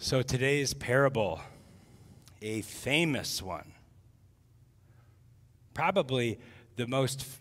So today's parable, a famous one, probably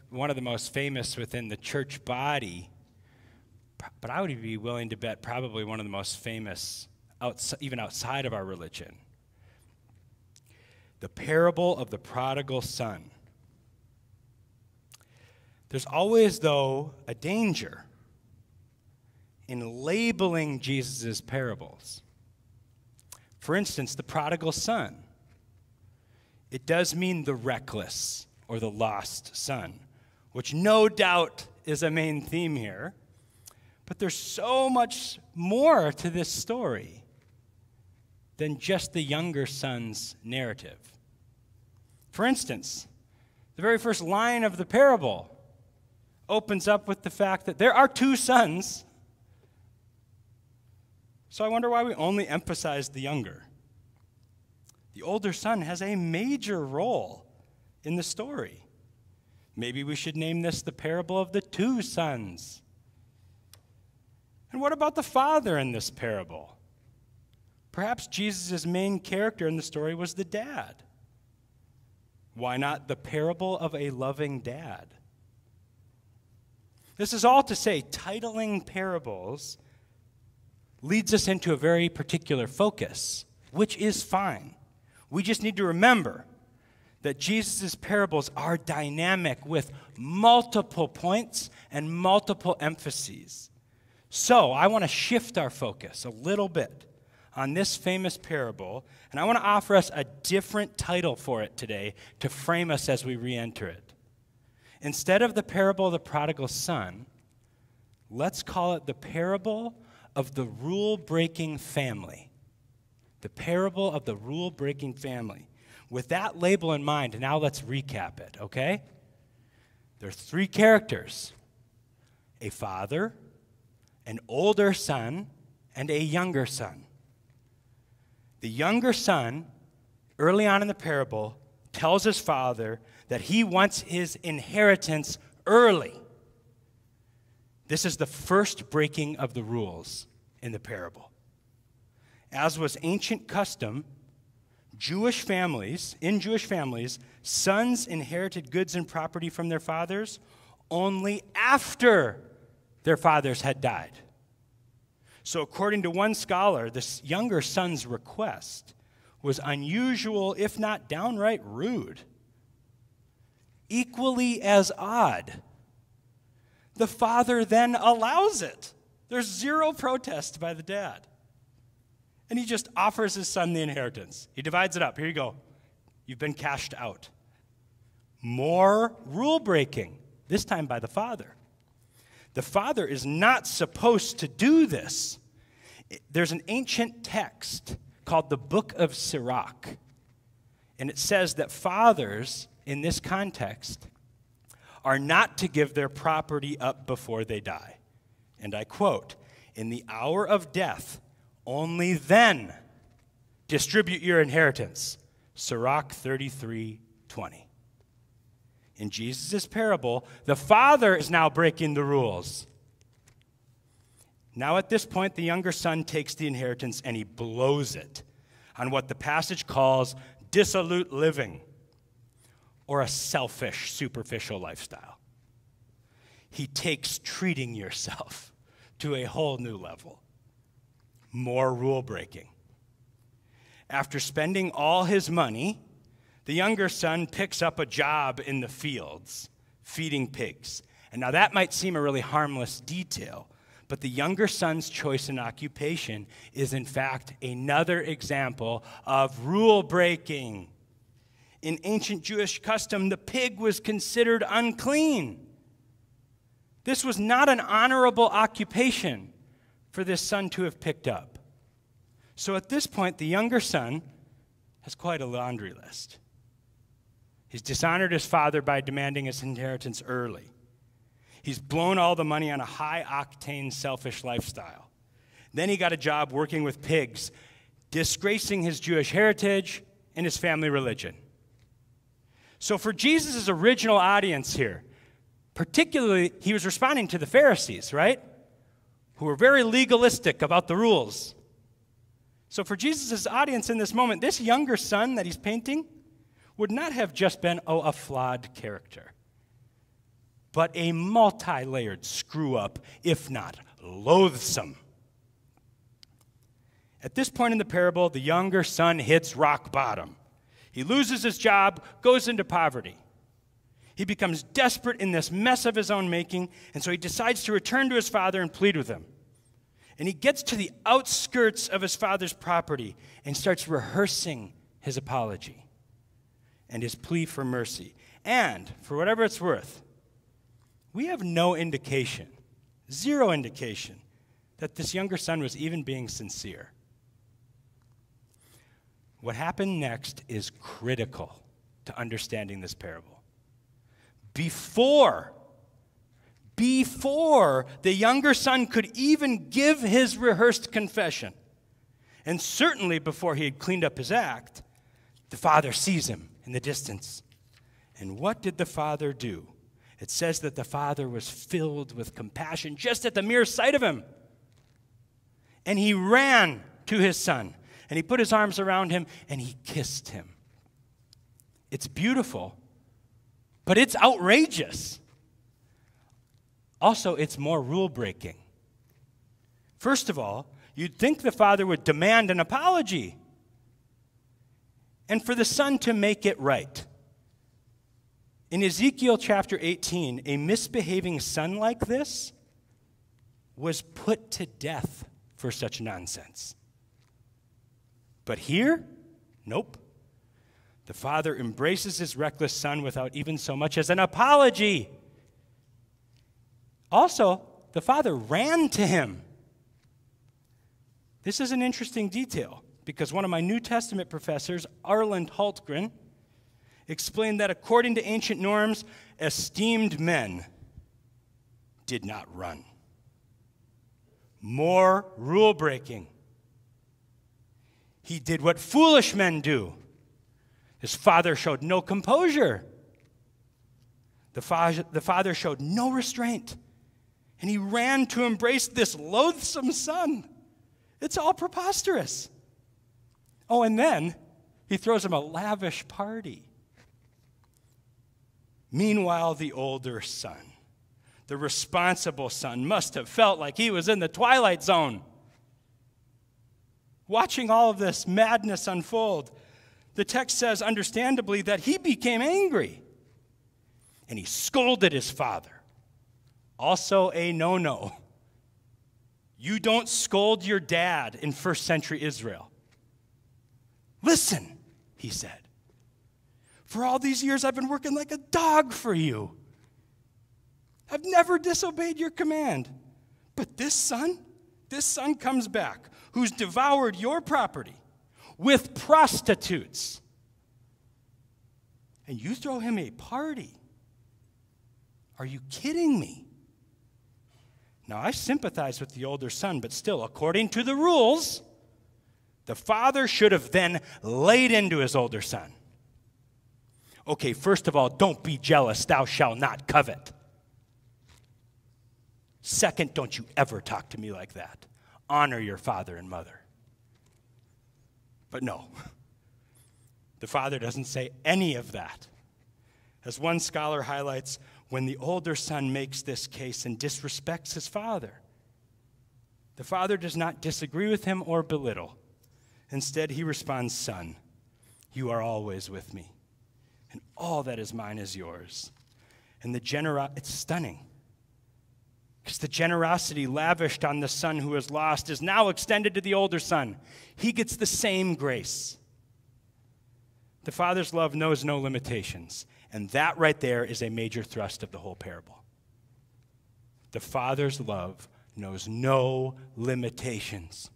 one of the most famous within the church body, but I would be willing to bet probably one of the most famous even outside of our religion. The parable of the prodigal son. There's always, though, a danger in labeling Jesus' parables. For instance, the prodigal son. It does mean the reckless or the lost son, which no doubt is a main theme here. But there's so much more to this story than just the younger son's narrative. For instance, the very first line of the parable opens up with the fact that there are two sons. So I wonder why we only emphasize the younger. The older son has a major role in the story. Maybe we should name this the parable of the two sons. And what about the father in this parable? Perhaps Jesus' main character in the story was the dad. Why not the parable of a loving dad? This is all to say, titling parables leads us into a very particular focus, which is fine. We just need to remember that Jesus' parables are dynamic with multiple points and multiple emphases. So I want to shift our focus a little bit on this famous parable, and I want to offer us a different title for it today to frame us as we re-enter it. Instead of the parable of the prodigal son, let's call it the parable of the rule-breaking family. The parable of the rule-breaking family. With that label in mind, now let's recap it, okay? There are three characters: a father, an older son, and a younger son. The younger son, early on in the parable, tells his father that he wants his inheritance early. This is the first breaking of the rules in the parable. As was ancient custom, in Jewish families, sons inherited goods and property from their fathers only after their fathers had died. So according to one scholar, this younger son's request was unusual, if not downright rude. Equally as odd, the father then allows it. There's zero protest by the dad. And he just offers his son the inheritance. He divides it up. Here you go. You've been cashed out. More rule breaking, this time by the father. The father is not supposed to do this. There's an ancient text called the Book of Sirach. And it says that fathers, in this context, are not to give their property up before they die. And I quote, "In the hour of death, only then distribute your inheritance." Sirach 33:20. In Jesus' parable, the father is now breaking the rules. Now at this point, the younger son takes the inheritance and he blows it on what the passage calls dissolute living, or a selfish, superficial lifestyle. He takes treating yourself to a whole new level. More rule breaking. After spending all his money, the younger son picks up a job in the fields, feeding pigs. And now that might seem a really harmless detail, but the younger son's choice in occupation is in fact another example of rule breaking. In ancient Jewish custom, the pig was considered unclean. This was not an honorable occupation for this son to have picked up. So at this point, the younger son has quite a laundry list. He's dishonored his father by demanding his inheritance early. He's blown all the money on a high-octane, selfish lifestyle. Then he got a job working with pigs, disgracing his Jewish heritage and his family religion. So for Jesus' original audience here, particularly, he was responding to the Pharisees, right? Who were very legalistic about the rules. So for Jesus' audience in this moment, this younger son that he's painting would not have just been, a flawed character, but a multi-layered screw-up, if not loathsome. At this point in the parable, the younger son hits rock bottom. He loses his job, goes into poverty. He becomes desperate in this mess of his own making, and so he decides to return to his father and plead with him. And he gets to the outskirts of his father's property and starts rehearsing his apology and his plea for mercy. And, for whatever it's worth, we have no indication, zero indication, that this younger son was even being sincere. What happened next is critical to understanding this parable. Before the younger son could even give his rehearsed confession, and certainly before he had cleaned up his act, the father sees him in the distance. And what did the father do? It says that the father was filled with compassion just at the mere sight of him. And he ran to his son, and he put his arms around him, and he kissed him. It's beautiful, but it's outrageous. Also, it's more rule-breaking. First of all, you'd think the father would demand an apology and for the son to make it right. In Ezekiel chapter 18, a misbehaving son like this was put to death for such nonsense. But here, nope. The father embraces his reckless son without even so much as an apology. Also, the father ran to him. This is an interesting detail because one of my New Testament professors, Arland Hultgren, explained that according to ancient norms, esteemed men did not run. More rule breaking. He did what foolish men do. His father showed no composure. The father showed no restraint. And he ran to embrace this loathsome son. It's all preposterous. Oh, and then he throws him a lavish party. Meanwhile, the older son, the responsible son, must have felt like he was in the twilight zone. Watching all of this madness unfold, the text says, understandably, that he became angry. And he scolded his father. Also a no-no. You don't scold your dad in first century Israel. Listen, he said. For all these years, I've been working like a dog for you. I've never disobeyed your command. But this son comes back, who's devoured your property with prostitutes. And you throw him a party. Are you kidding me? Now, I sympathize with the older son, but still, according to the rules, the father should have then laid into his older son. Okay, first of all, don't be jealous. Thou shalt not covet. Second, don't you ever talk to me like that. Honor your father and mother. But no, the father doesn't say any of that. As one scholar highlights, when the older son makes this case and disrespects his father, the father does not disagree with him or belittle. Instead, he responds, son, you are always with me, and all that is mine is yours. And it's stunning, because the generosity lavished on the son who is lost is now extended to the older son. He gets the same grace. The father's love knows no limitations. And that right there is a major thrust of the whole parable. The father's love knows no limitations.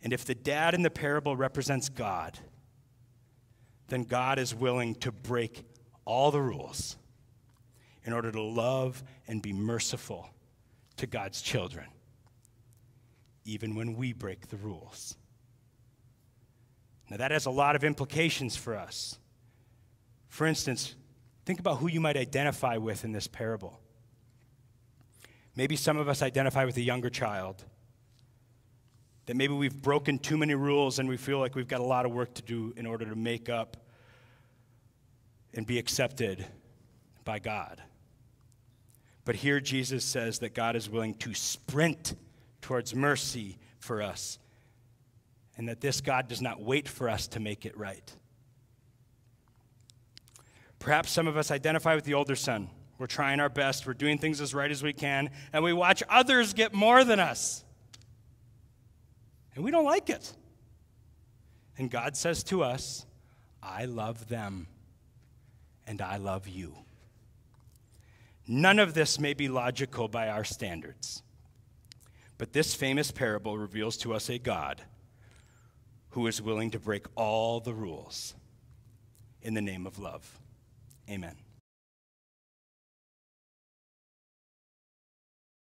And if the dad in the parable represents God, then God is willing to break all the rules in order to love and be merciful to God's children, even when we break the rules. Now, that has a lot of implications for us. For instance, think about who you might identify with in this parable. Maybe some of us identify with a younger child. that maybe we've broken too many rules and we feel like we've got a lot of work to do in order to make up and be accepted by God. But here Jesus says that God is willing to sprint towards mercy for us, and that this God does not wait for us to make it right. Perhaps some of us identify with the older son. We're trying our best, we're doing things as right as we can, and we watch others get more than us. And we don't like it. And God says to us, I love them, and I love you. None of this may be logical by our standards. But this famous parable reveals to us a God who is willing to break all the rules in the name of love. Amen.